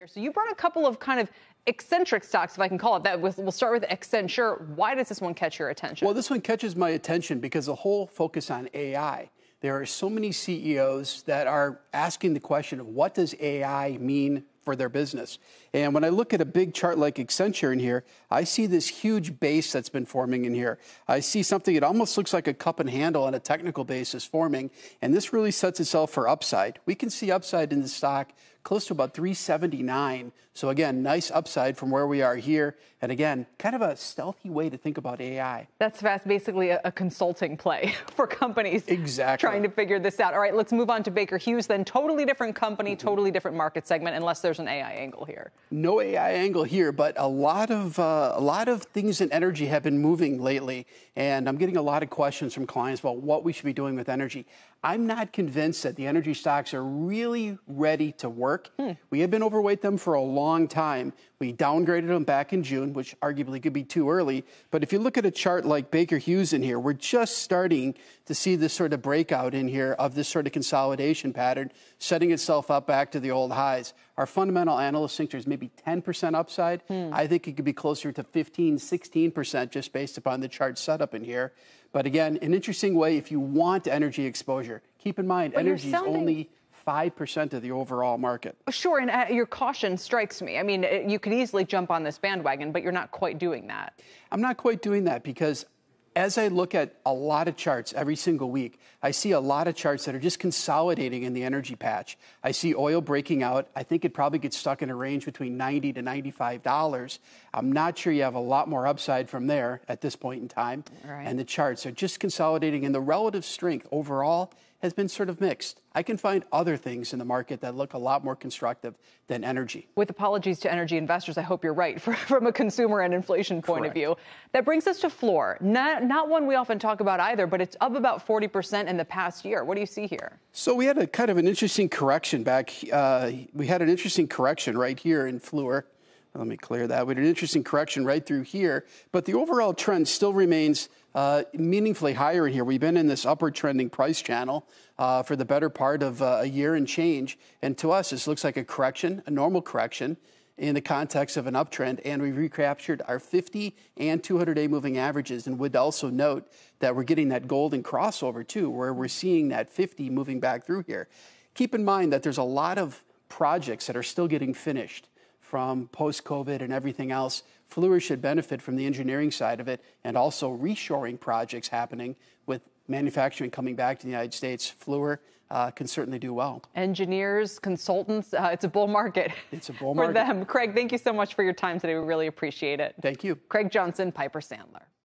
So you brought a couple of kind of eccentric stocks, if I can call it that. We'll start with Accenture. Why does this one catch your attention? Well, this one catches my attention because the whole focus on AI. There are so many CEOs that are asking the question of what does AI mean for their business. And when I look at a big chart like Accenture in here, I see this huge base that's been forming in here. I see something that almost looks like a cup and handle on a technical basis forming, and this really sets itself for upside. We can see upside in the stock close to about 379. So again, nice upside from where we are here. And again, kind of a stealthy way to think about AI. That's fast, basically a consulting play for companies trying to figure this out. All right, let's move on to Baker Hughes then. Totally different company, totally different market segment, unless there's an AI angle here. No AI angle here, but a lot of things in energy have been moving lately, and I'm getting a lot of questions from clients about what we should be doing with energy. I'm not convinced that the energy stocks are really ready to work. We have been overweight them for a long time. We downgraded them back in June, which arguably could be too early. But if you look at a chart like Baker Hughes in here, we're just starting to see this sort of breakout in here of this sort of consolidation pattern, setting itself up back to the old highs. Our fundamental analysts think there's maybe 10% upside. I think it could be closer to 15, 16% just based upon the chart setup in here. But again, an interesting way if you want energy exposure. Keep in mind, energy is only 5% of the overall market. Sure, and your caution strikes me. I mean, you could easily jump on this bandwagon, but you're not quite doing that. I'm not quite doing that because as I look at a lot of charts every single week, I see a lot of charts that are just consolidating in the energy patch. I see oil breaking out. I think it probably gets stuck in a range between $90 to $95. I'm not sure you have a lot more upside from there at this point in time. Right. And the charts are just consolidating, and the relative strength overall has been sort of mixed. I can find other things in the market that look a lot more constructive than energy. With apologies to energy investors, I hope you're right from a consumer and inflation point of view. That brings us to Fluor. Not one we often talk about either, but it's up about 40% in the past year. What do you see here? So we had a kind of an interesting correction back. We had an interesting correction right here in Fluor. Let me clear that. We had an interesting correction right through here, but the overall trend still remains meaningfully higher in here. We've been in this upward trending price channel for the better part of a year and change. And to us, this looks like a correction, a normal correction in the context of an uptrend. And we've recaptured our 50 and 200-day moving averages. And would also note that we're getting that golden crossover too, where we're seeing that 50 moving back through here. Keep in mind that there's a lot of projects that are still getting finished from post-COVID and everything else. Fluor should benefit from the engineering side of it and also reshoring projects happening with manufacturing coming back to the United States. Fluor can certainly do well. Engineers, consultants, it's a bull market. It's a bull market. For them. Craig, thank you so much for your time today. We really appreciate it. Thank you. Craig Johnson, Piper Sandler.